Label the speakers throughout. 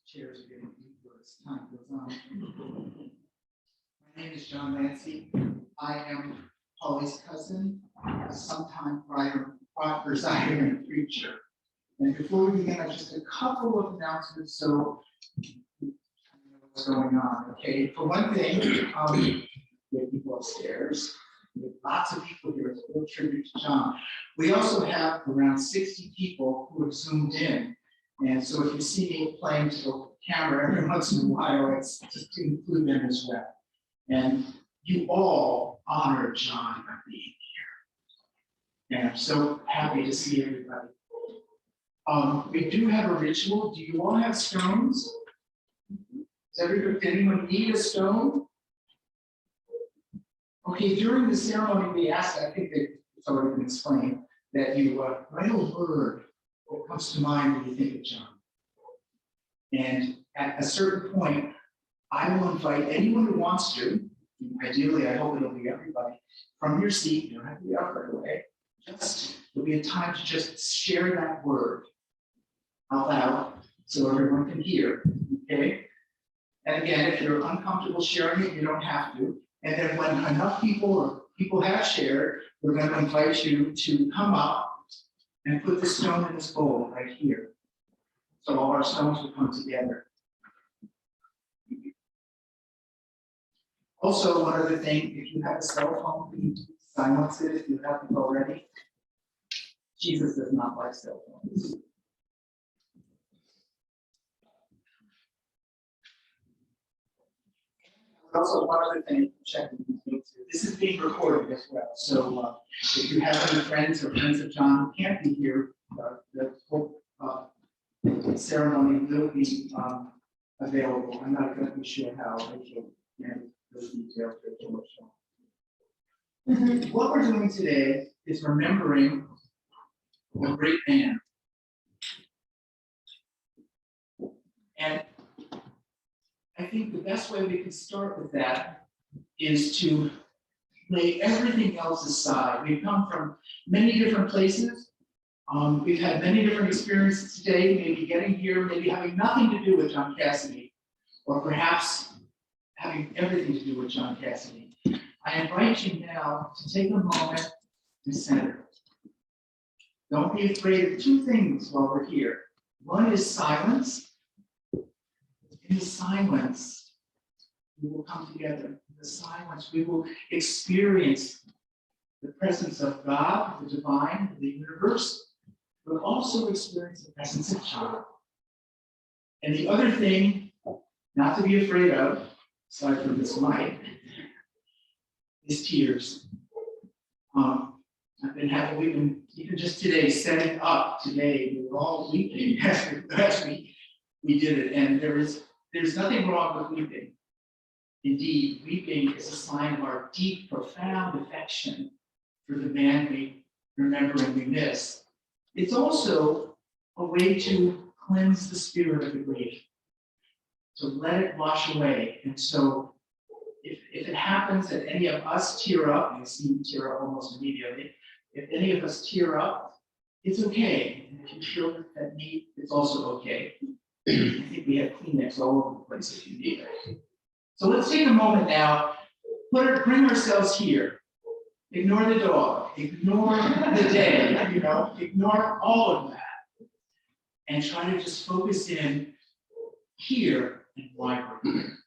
Speaker 1: Chairs are getting deeper as time goes on. My name is John Lancy. I am Polly's cousin, sometime prior residing in a preacher. And before we begin, just a couple of announcements so you know what's going on. Okay, for one thing, we have people upstairs. We have lots of people here. It's a real tribute to John. We also have around 60 people who have zoomed in. And so if you see me playing to the camera every once in a while, it's just to include them as well. And you all honor John by being here. And I'm so happy to see everybody. We do have a ritual. Do you all have stones? Does anyone need a stone? Okay, during the ceremony, we asked, I think that it's already been explained, that you write a word that comes to mind when you think of John. And at a certain point, I will invite anyone who wants to, ideally, I hope it'll be everybody, from your seat, you don't have to be up right away, there'll be a time to just share that word out loud so everyone can hear, okay? And again, if you're uncomfortable sharing it, you don't have to. And then when enough people have shared, we're going to invite you to come up and put the stone in this bowl right here. So all our stones will come together. Also, one other thing, if you have a cell phone, please silence it if you haven't already. Jesus does not like cell phones. Also, one other thing, checking this is being recorded as well. So if you have any friends or friends of John who can't be here, the whole ceremony will be available. I'm not exactly sure how. Rachel and those details. What we're doing today is remembering a great man. And I think the best way we can start with that is to lay everything else aside. We've come from many different places. We've had many different experiences today, maybe getting here, maybe having nothing to do with John Cassidy, or perhaps having everything to do with John Cassidy. I invite you now to take a moment to center. Don't be afraid of two things while we're here. One is silence. In the silence, we will come together. In the silence, we will experience the presence of God, the divine, the universe, but also experience the presence of John. And the other thing, not to be afraid of, aside from this mic, is tears. We've been, even just today, setting up today, we were all weeping as we did it. And there's nothing wrong with weeping. Indeed, weeping is a sign of our deep, profound affection for the man we remember and we miss. It's also a way to cleanse the spirit of the grief, to let it wash away. And so if it happens that any of us tear up, and I see you tear up almost immediately, if any of us tear up, it's okay. And if you feel that need, it's also okay. I think we have Kleenex all over the place if you need it. So let's take a moment now, bring ourselves here. Ignore the dog, ignore the day, ignore all of that. And try to just focus in here and why we're here.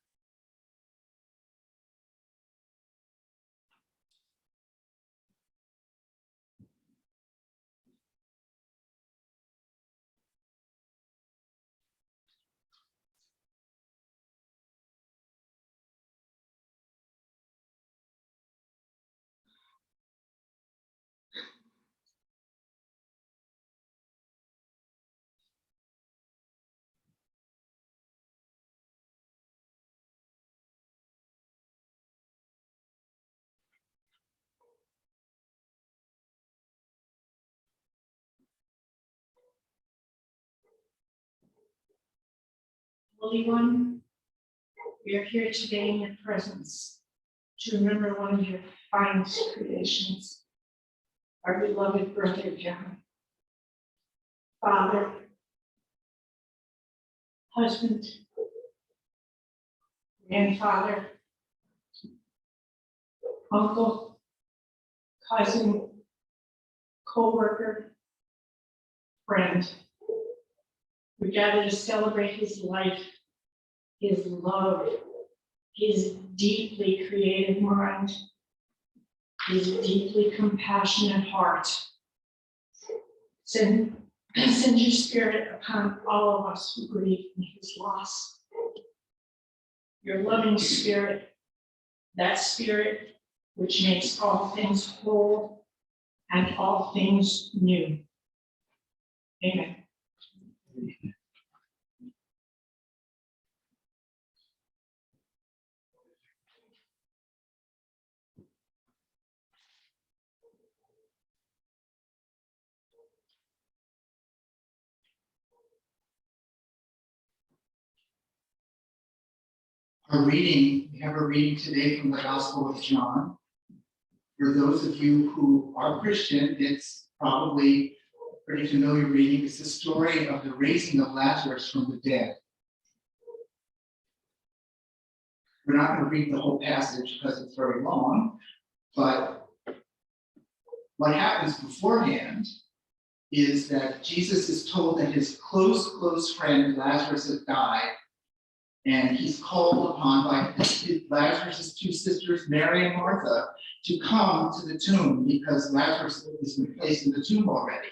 Speaker 2: Holy One, we are here today in your presence to remember one of your finest creations, our beloved brother John. Father, husband, grandfather, uncle, cousin, co-worker, friend. We gather to celebrate his life, his love, his deeply creative mind, his deeply compassionate heart. Send and send your spirit upon all of us who grieve in his loss. Your loving spirit, that spirit which makes all things whole and all things new. Amen.
Speaker 1: We have a reading today from the Gospel of John. For those of you who are Christian, it's probably pretty familiar reading. It's the story of the raising of Lazarus from the dead. We're not going to read the whole passage because it's very long, but what happens beforehand is that Jesus is told that his close friend Lazarus has died, and he's called upon by Lazarus' two sisters, Mary and Martha, to come to the tomb because Lazarus has been placed in the tomb already.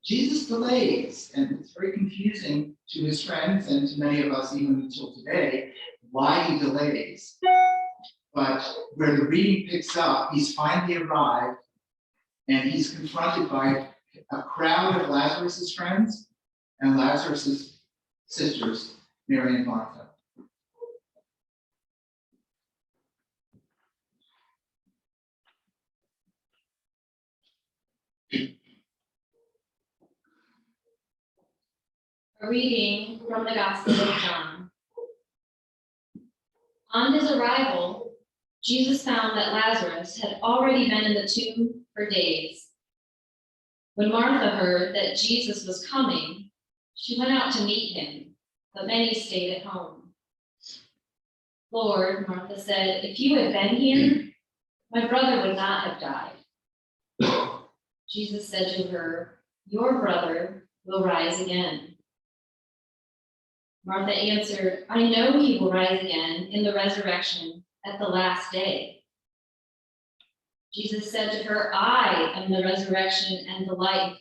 Speaker 1: Jesus delays, and it's very confusing to his friends and to many of us even until today, why he delays. But where the reading picks up, he's finally arrived, and he's confronted by a crowd of Lazarus' friends and Lazarus' sisters, Mary and Martha.
Speaker 3: A reading from the Gospel of John. On his arrival, Jesus found that Lazarus had already been in the tomb for days. When Martha heard that Jesus was coming, she went out to meet him, but many stayed at home. Lord, Martha said, if you had been here, my brother would not have died. Jesus said to her, your brother will rise again. Martha answered, I know he will rise again in the resurrection at the last day. Jesus said to her, I am the resurrection and the life.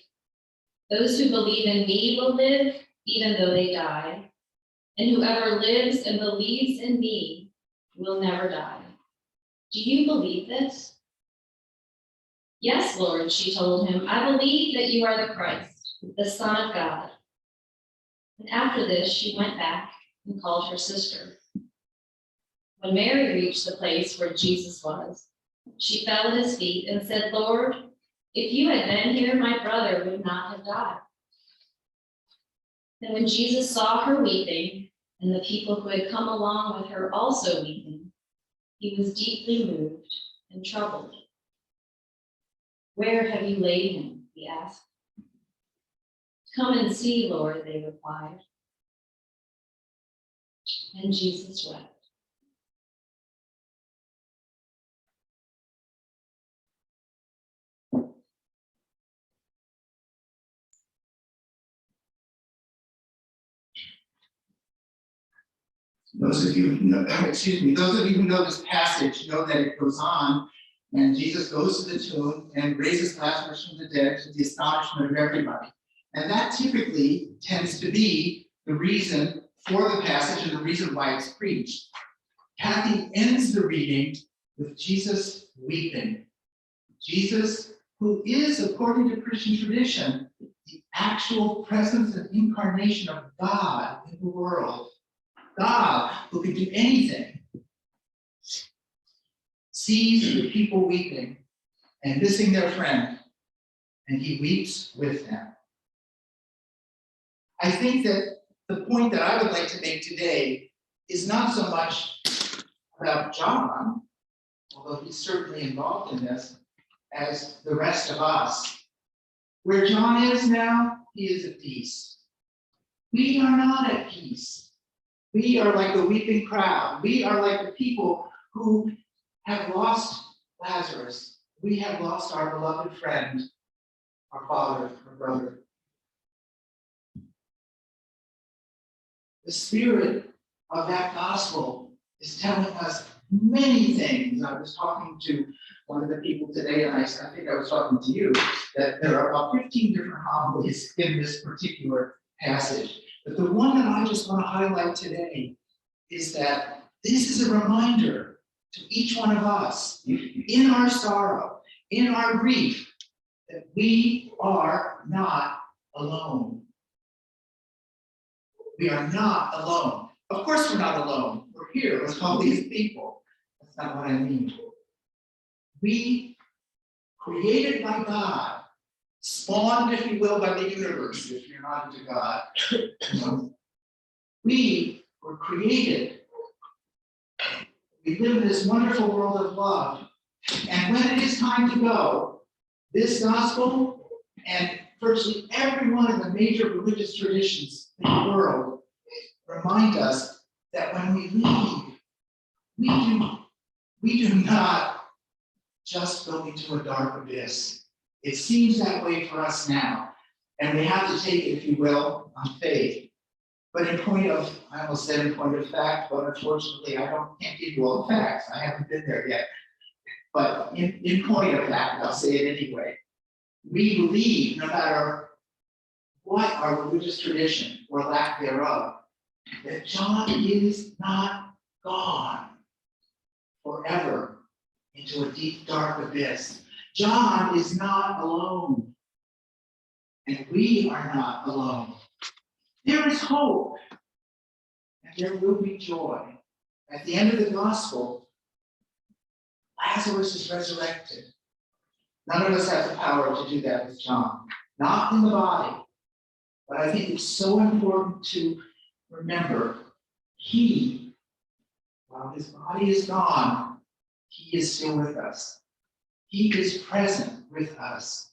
Speaker 3: Those who believe in me will live even though they die, and whoever lives and believes in me will never die. Do you believe this? Yes, Lord, she told him, I believe that you are the Christ, the Son of God. And after this, she went back and called her sister. When Mary reached the place where Jesus was, she fell at his feet and said, Lord, if you had been here, my brother would not have died. And when Jesus saw her weeping, and the people who had come along with her also weeping, he was deeply moved and troubled. Where have you laid him? He asked. Come and see, Lord, they replied. And Jesus wept.
Speaker 1: Those of you who know, those of you who know this passage know that it goes on, and Jesus goes to the tomb and raises Lazarus from the dead to the astonishment of everybody. And that typically tends to be the reason for the passage and the reason why it's preached. Kathy ends the reading with Jesus weeping. Jesus, who is, according to Christian tradition, the actual presence and incarnation of God in the world. God, who can do anything, sees the people weeping and missing their friend, and he weeps with them. I think that the point that I would like to make today is not so much about John, although he's certainly involved in this, as the rest of us. Where John is now, he is at peace. We are not at peace. We are like the weeping crowd. We are like the people who have lost Lazarus. We have lost our beloved friend, our father, our brother. The spirit of that gospel is telling us many things. I was talking to one of the people today, and I think I was talking to you, that there are about 15 different homilies in this particular passage. But the one that I just want to highlight today is that this is a reminder to each one of us in our sorrow, in our grief, that we are not alone. We are not alone. Of course, we're not alone. We're here with all these people. That's not what I mean. We, created by God, spawned, if you will, by the universe, if you're not into God. We were created. We live in this wonderful world of love. And when it is time to go, this gospel and virtually every one of the major religious traditions in the world remind us that when we leave, we do not just go into a dark abyss. It seems that way for us now, and we have to take it, if you will, on faith. But in point of, I almost said in point of fact, but unfortunately can't give you all the facts. I haven't been there yet. But in point of fact, I'll say it anyway. We believe, no matter what our religious tradition or lack thereof, that John is not gone forever into a deep, dark abyss. John is not alone. And we are not alone. There is hope. And there will be joy. At the end of the gospel, Lazarus is resurrected. None of us have the power to do that with John. Not in the body. But I think it's so important to remember, while his body is gone, he is still with us. He is present with us.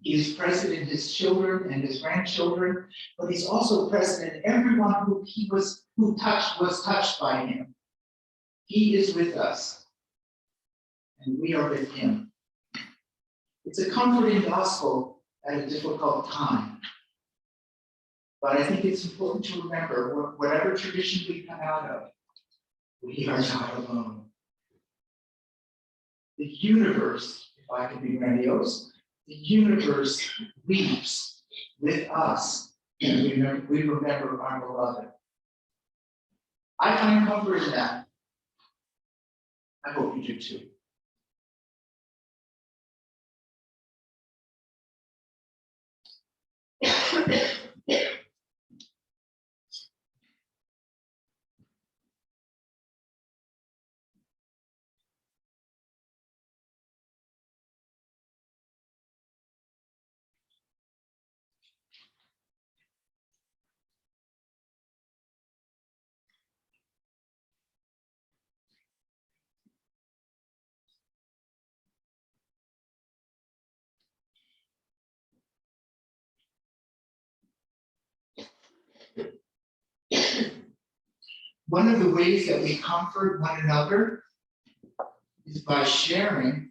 Speaker 1: He is present in his children and his grandchildren, but he's also present in everyone who was touched by him. He is with us, and we are with him. It's a comforting gospel at a difficult time. But I think it's important to remember, whatever tradition we come out of, we are not alone. The universe, if I can be grandiose, the universe weeps with us, and we remember our beloved. I find comfort in that. I hope you do too. One of the ways that we comfort one another is by sharing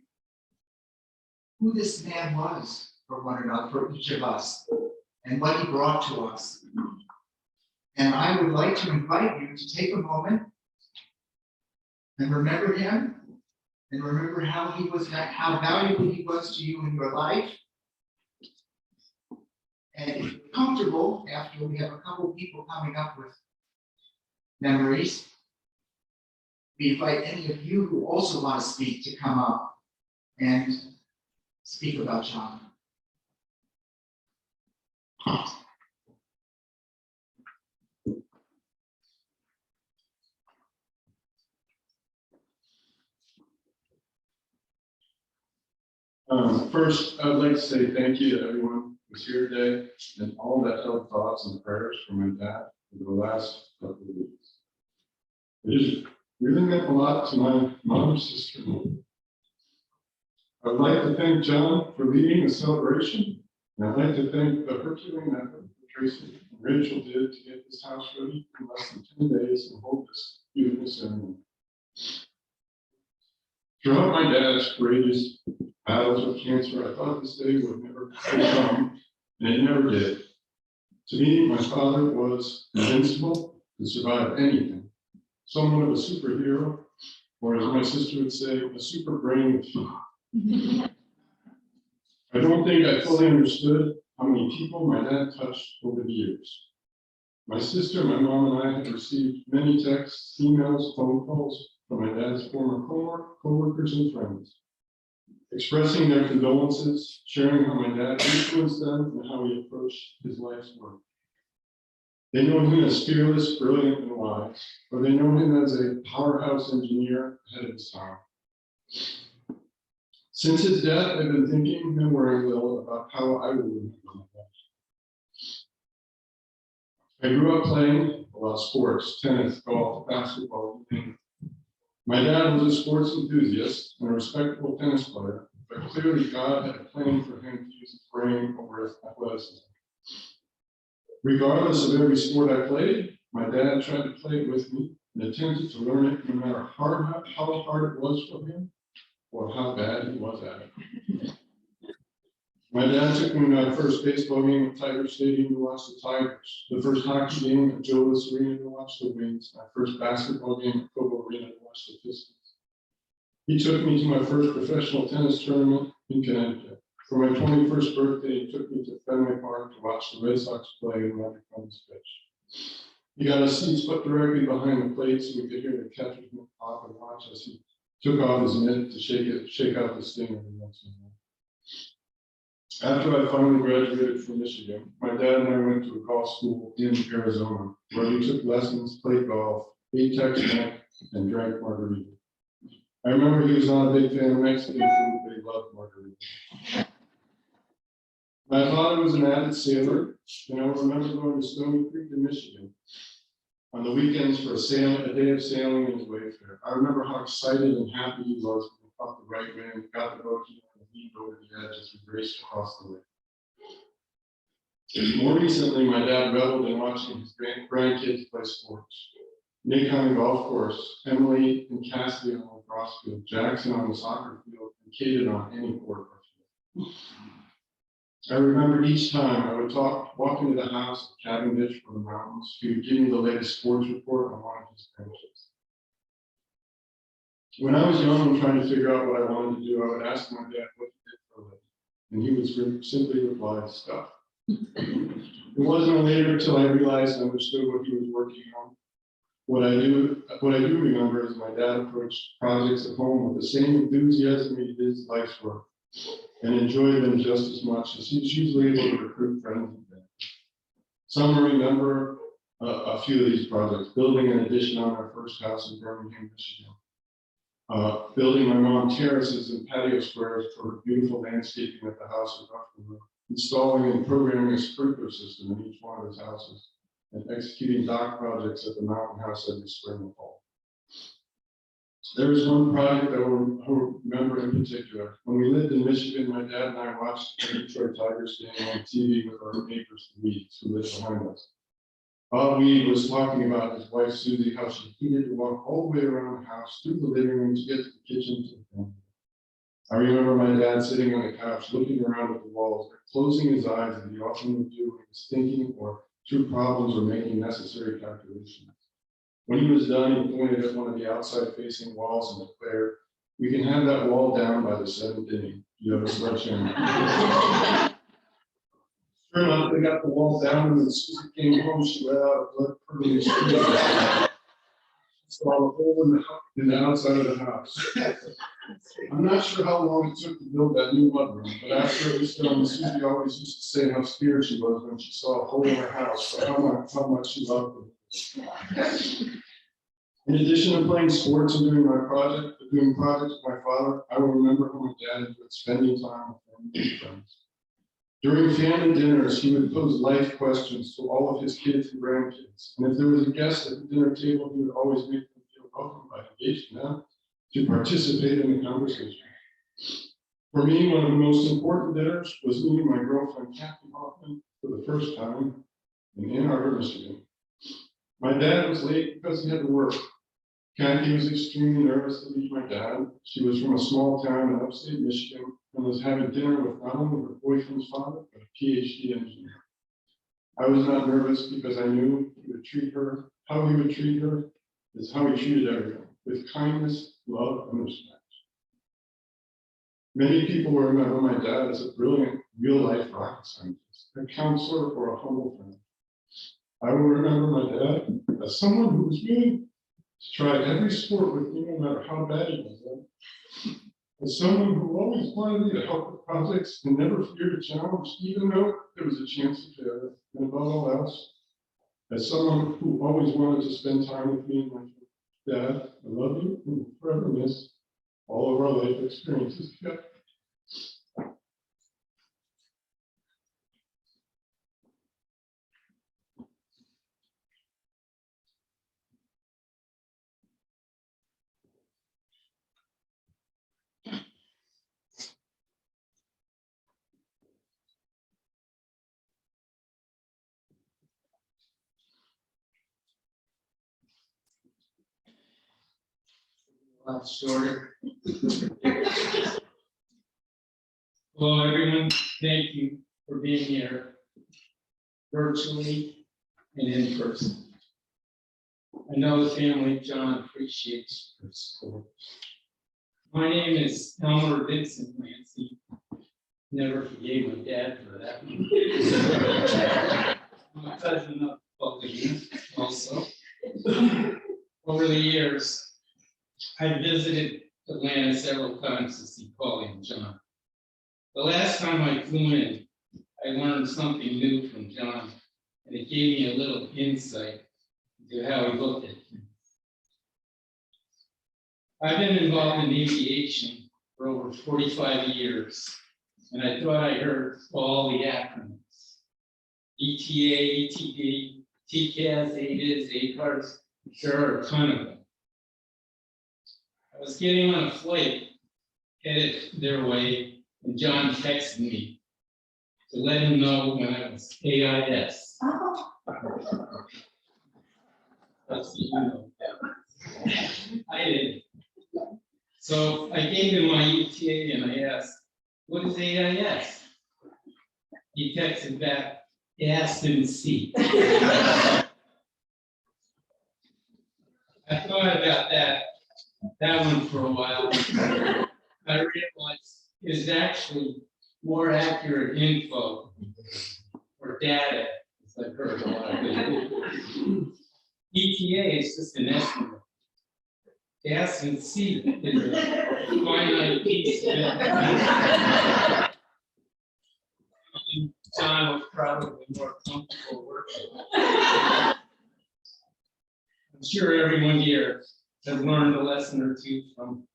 Speaker 1: who this man was for one another, for each of us, and what he brought to us. And I would like to invite you to take a moment and remember him, and remember how valuable he was to you in your life. And if you're comfortable, after we have a couple of people coming up with memories, we invite any of you who also want to speak to come up and speak about John.
Speaker 4: First, I'd like to say thank you to everyone who's here today and all that held thoughts and prayers for my dad for the last couple of weeks. It has really meant a lot to my mom and sister. I'd like to thank John for leading the celebration, and I'd like to thank the Herculean effort that Tracy and Rachel did to get this house ready in less than 10 days and hold this beautiful ceremony. Throughout my dad's courageous battles with cancer, I thought this day would never come, and it never did. To me, my father was invincible, could survive anything. Somewhat of a superhero, or as my sister would say, a super brain with I don't think I fully understood how many people my dad touched over the years. My sister, my mom, and I had received many texts, emails, phone calls from my dad's former co-workers and friends, expressing their condolences, sharing how my dad influenced them and how he approached his life's work. They know him as fearless, brilliant, and wise, or they know him as a powerhouse engineer ahead of his time. Since his death, I've been thinking and worrying a little about how I will remember my dad. I grew up playing a lot of sports, tennis, golf, basketball, you name it. My dad was a sports enthusiast and a respectable tennis player, but clearly God had a plan for him to use his brain over his athleticism. Regardless of every sport I played, my dad tried to play it with me and attempted to learn it no matter how hard it was for him or how bad he was at it. My dad took me to my first baseball game at Tiger Stadium to watch the Tigers, the first hockey game at Joe Louis Arena to watch the Wings, my first basketball game at Cobo Arena to watch the Pistons. He took me to my first professional tennis tournament in Connecticut. For my 21st birthday, he took me to Fenway Park to watch the Red Sox play in Roger Clemens pitch. He got us seats put directly behind the plate so we could hear the catcher's mitt pop and watch as he took off his mitt to shake out the sting every once in a while. After I finally graduated from Michigan, my dad and I went to a golf school in Arizona, where we took lessons, played golf, ate Tex-Mex, and drank margarita. I remember he was not a big fan of Mexican food, but he loved margarita. My father was an avid sailor, and I remember going to Stony Creek in Michigan on the weekends for a day of sailing in his wayfare. I remember how excited and happy he was when he caught the right wind, got the boat and leaned over the edge as we raced across the lake. More recently, my dad reveled in watching his grandkids play sports. Nick on the golf course, Emily and Cassidy on the lacrosse field, Jackson on the soccer field, and Caden on any court or field. I remember each time I would walk into the house at Cavendish from the mountains, he would give me the latest sports report on one of his grandkids. When I was young and trying to figure out what I wanted to do, I would ask my dad what he did for a living, and he would simply reply, stuff. It wasn't later until I realized and understood what he was working on. What I do remember is my dad approached projects at home with the same enthusiasm he did his life's work, and enjoyed them just as much as he was usually able to recruit friends and family. Some remember a few of these projects: building an addition on our first house in Birmingham, Michigan, building my mom terraces and patio squares for her beautiful landscaping at the house in Buffalo, installing and programming a sprinkler system in each one of his houses, and executing dock projects at the mountain house every spring and fall. There was one project that I will remember in particular. When we lived in Michigan, my dad and I watched the Detroit Tigers game on TV with our neighbors, the Weeds, who lived behind us. Bob Weed was talking about his wife, Susie, how she needed to walk all the way around the house, through the living room to get to the kitchen to the family. I remember my dad sitting on the couch, looking around at the walls, closing his eyes as he often would do when he was thinking or through problems or making necessary calculations. When he was done, he pointed at one of the outside-facing walls and declared, "We can have that wall down by the 7th inning. You have a sledgehammer." Sure enough, they got the wall down, and when Susie came home, she let out a blood-curdling scream. She saw a hole in the outside of the house. I'm not sure how long it took to build that new mudroom, but after it was done, Susie always used to say how scared she was when she saw a hole in her house, but how much she loved it. In addition to playing sports and doing projects with my father, I will remember how my dad enjoyed spending time with family and friends. During family dinners, he would pose life questions to all of his kids and grandkids. And if there was a guest at the dinner table, he would always make them feel welcome by engaging them to participate in the conversation. For me, one of the most important dinners was meeting my girlfriend, Kathy Hoffman, for the first time in Ann Arbor, Michigan. My dad was late because he had to work. Kathy was extremely nervous to meet my dad. She was from a small town in upstate Michigan and was having dinner with not only her boyfriend's father, but a PhD engineer. I was not nervous because I knew he would treat her, how he would treat her is how he treated everyone, with kindness, love, and respect. Many people remember my dad as a brilliant real-life rocket scientist, a counselor or a humble friend. I will remember my dad as someone who was willing to try every sport with me, no matter how bad it was. As someone who always wanted me to help with projects and never feared a challenge, even though there was a chance to fail. And above all else, as someone who always wanted to spend time with me and my dad, I love you and will forever miss all of our life experiences together.
Speaker 5: Lot shorter. Hello, everyone. Thank you for being here virtually and in person. I know the family of John appreciates your support. My name is Elmer Vincent Lancy. Never forgave my dad for that. I'm a cousin of both of you also. Over the years, I visited Atlanta several times to see Paulie and John. The last time I flew in, I learned something new from John, and it gave me a little insight into how he looked at things. I've been involved in aviation for over 45 years, and I thought I heard all the acronyms. ETA, ETD, TCAS, ADIS, ACARS, there are a ton of them. I was getting on a flight headed their way, and John texted me to let him know when I was AIS. That's you know. I did. So I gave him my ETA and I asked, "What is AIS?" He texted back, "Gas and seat." I thought about that one for a while. I realized it's actually more accurate info or data, as I've heard a lot of it. ETA is just an estimate. Gas and seat is a finite piece of it. John was probably more comfortable working. I'm sure everyone here has learned a lesson or two from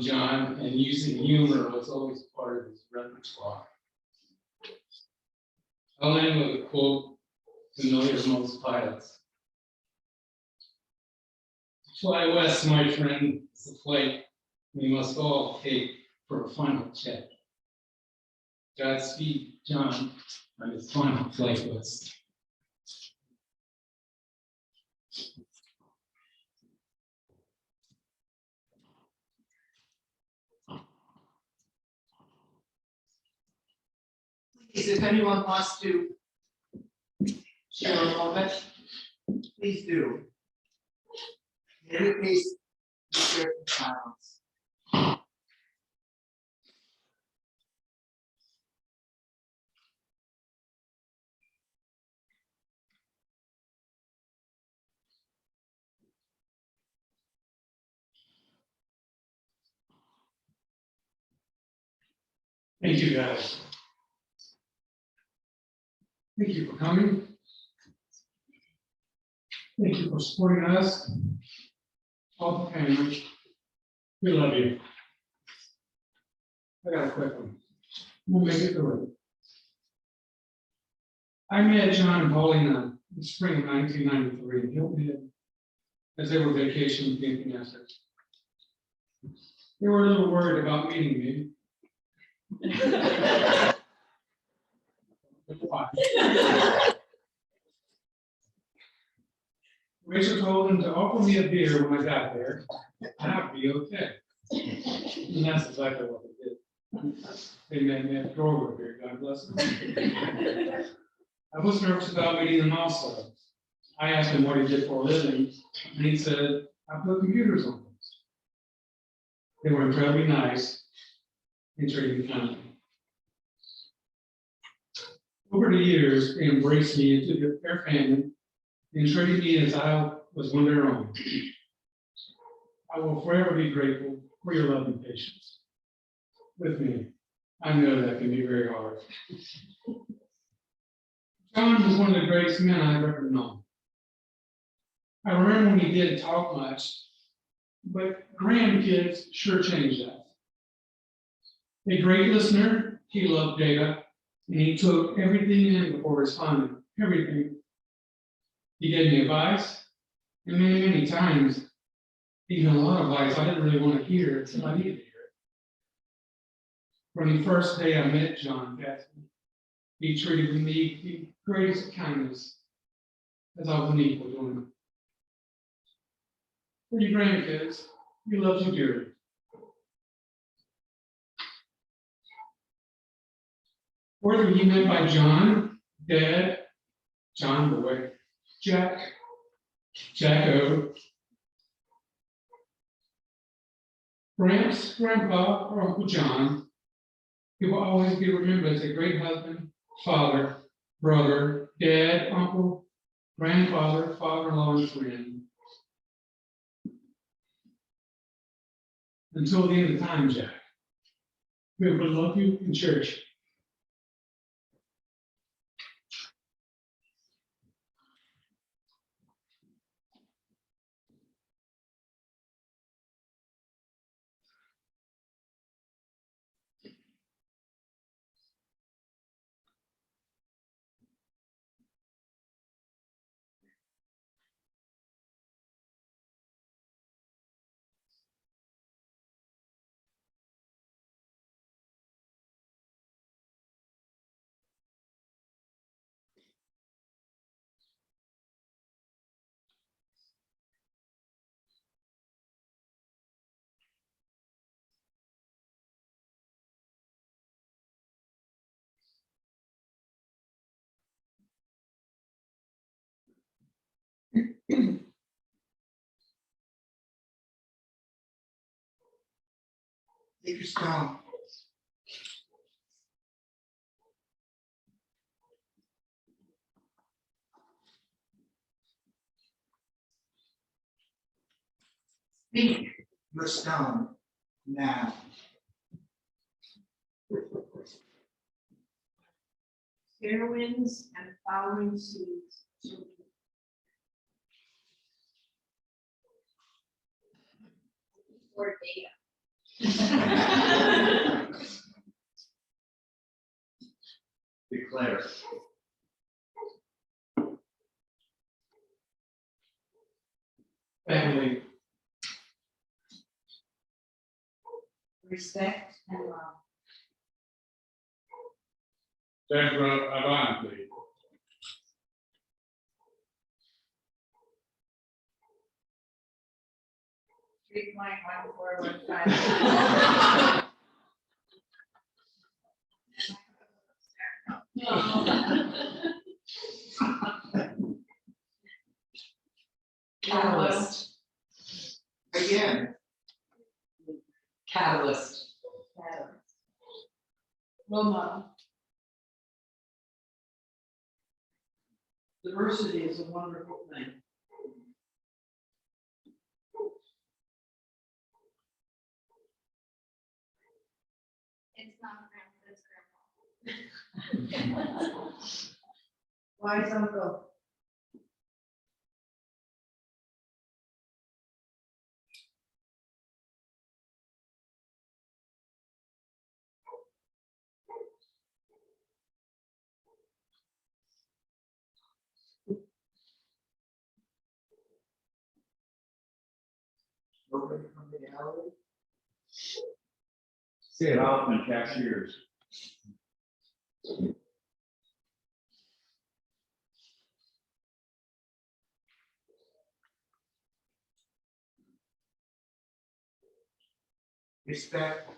Speaker 5: John, and using humor was always part of his repertoire. I'll end with a quote familiar to most pilots. "To fly west, my friend, is a flight we must all take for a final check." Godspeed, John, on his final flight west.
Speaker 1: Please, if anyone wants to share a moment, please do. In any case, be careful in silence.
Speaker 5: Thank you, guys. Thank you for coming. Thank you for supporting us. All the family. We love you. I got a quick one. We'll make it through it. I met John and Pauline in the spring of 1993 in Hilton Head as they were vacationing with Camping Essex. They were a little worried about meeting me. Rachel told them to offer me a beer when I got there, and I'd be okay. And that's exactly what they did. They made me a throw of beer, God bless them. I was nervous about meeting them also. I asked him what he did for a living, and he said, "I put computers on things." They were incredibly nice, in Trading County. Over the years, they embraced me into their family and treated me as I was one of their own. I will forever be grateful for your love and patience with me. I know that can be very hard. John was one of the greatest men I've ever known. I remember when he didn't talk much, but grandkids sure changed that. A great listener, he loved data, and he took everything in before responding, everything. He gave me advice, and many times, even a lot of advice I didn't really want to hear until I needed to hear it. From the first day I met John Cassidy, he treated me with the greatest kindness as I was unequal to him. For your grandkids, he loves you dearly. Whether he meant by John, Dad, John Boy, Jack, Jacko, Gramps, Grandpa, or Uncle John, he will always be remembered as a great husband, father, brother, dad, uncle, grandfather, father-in-law, and friend. Until the end of time, Jack, we will love you in church.
Speaker 1: Take your stone. Speak your stone now.
Speaker 2: Fair winds and flowering seas.
Speaker 3: Or data.
Speaker 1: Declare.
Speaker 5: Family,
Speaker 2: Respect and love.
Speaker 4: Deborah Avanti.
Speaker 2: Three point 1415.
Speaker 6: Catalyst,
Speaker 1: Again,
Speaker 6: catalyst,
Speaker 2: Role model.
Speaker 6: diversity is a wonderful thing.
Speaker 3: It's not grandpa, it's grandpa.
Speaker 2: Wise uncle.
Speaker 1: nobody from the alley.
Speaker 4: Say it often, cashiers.
Speaker 1: Respect.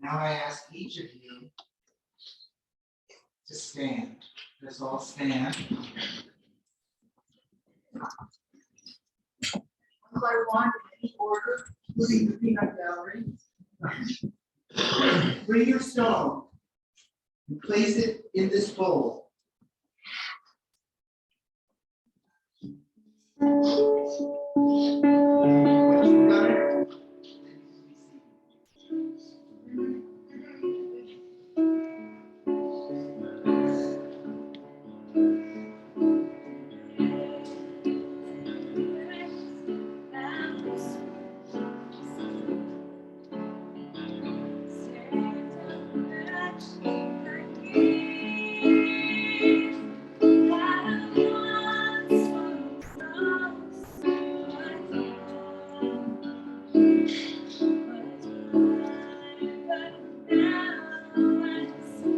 Speaker 1: Now I ask each of you to stand. Let's all stand. One by one, in any order, including the peanut gallery. Bring your stone and place it in this bowl. When you've done it, then you can be seated.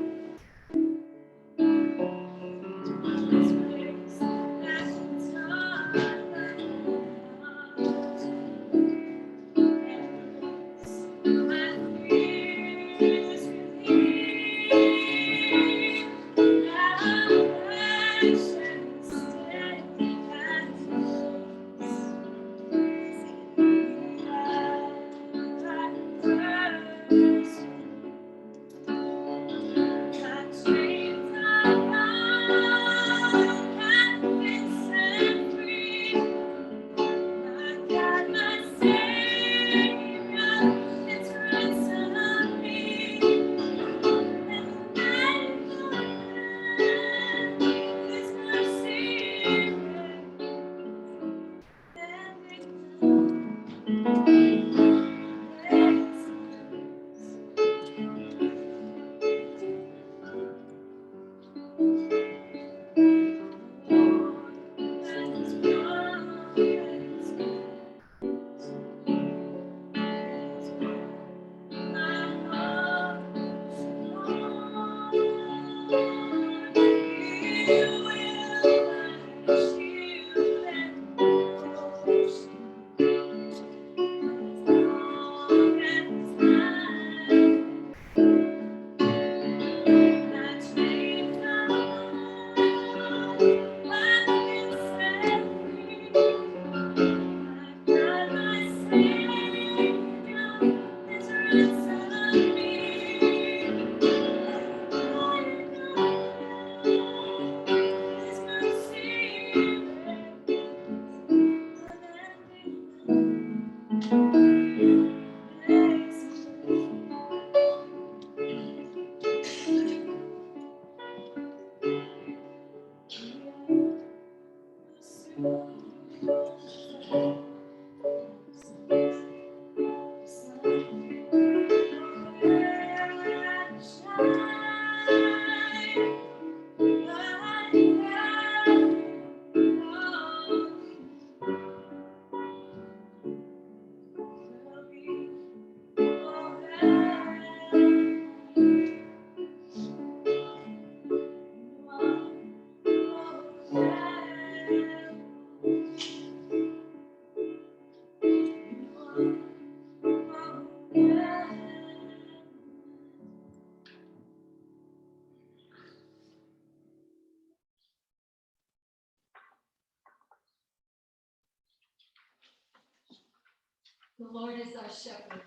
Speaker 7: The Lord is our shepherd,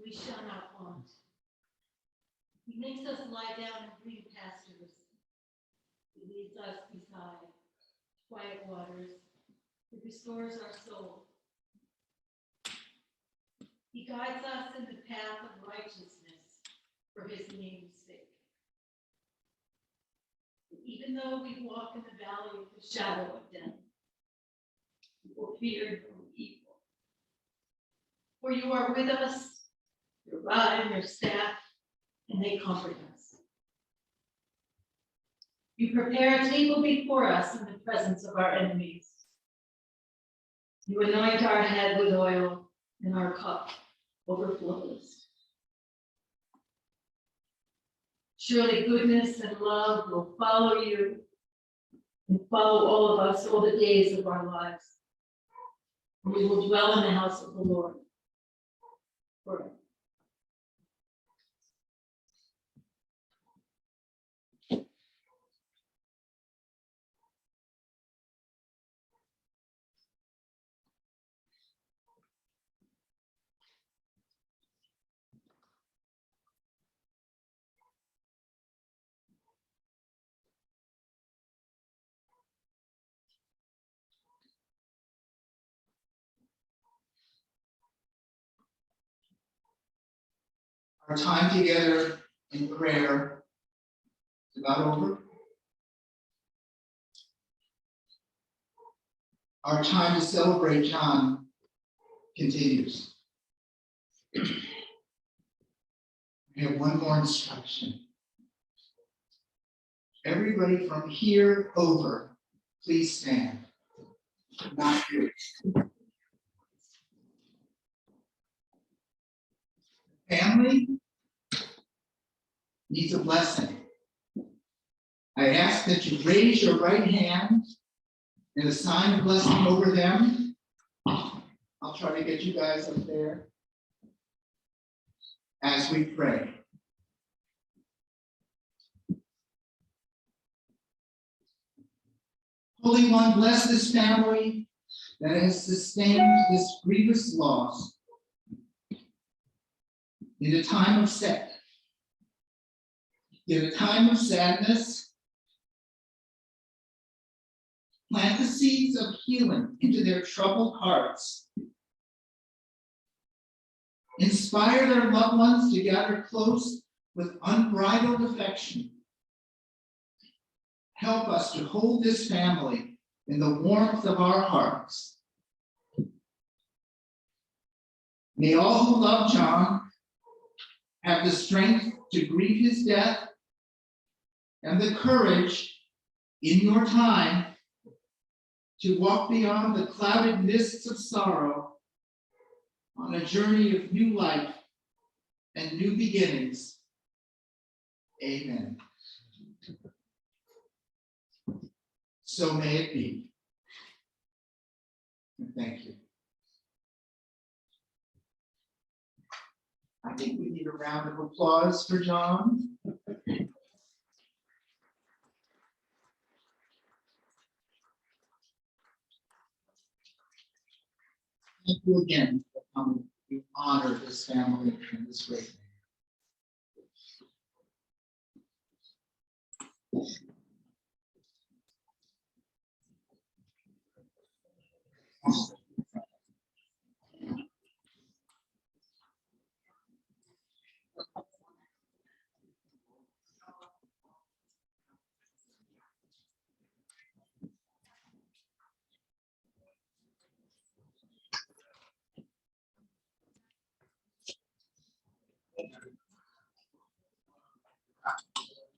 Speaker 7: we shall not want. He makes us lie down in green pastures. He leads us beside quiet waters. He restores our soul. He guides us in the path of righteousness for his name's sake. Even though we walk in the valley of the shadow of death, we will fear no evil. For you are with us, your rod and your staff, and they comfort us. You prepare a table before us in the presence of our enemies. You anoint our head with oil, and our cup overflows. Surely goodness and love will follow you and follow all of us all the days of our lives. And we will dwell in the house of the Lord forever.
Speaker 1: Our time together in prayer is about over. Our time to celebrate John continues. We have one more instruction. Everybody from here over, please stand. Not you. Family needs a blessing. I ask that you raise your right hand in a sign of blessing over them. I'll try to get you guys up there as we pray. Holy One, bless this family that has sustained this grievous loss in a time of sadness. In a time of sadness, plant the seeds of healing into their troubled hearts. Inspire their loved ones to gather close with unbridled affection. Help us to hold this family in the warmth of our hearts. May all who love John have the strength to grieve his death and the courage in your time to walk beyond the clouded mists of sorrow on a journey of new life and new beginnings. Amen. So may it be. And thank you. I think we need a round of applause for John. Thank you again for coming. We honor this family and this great man.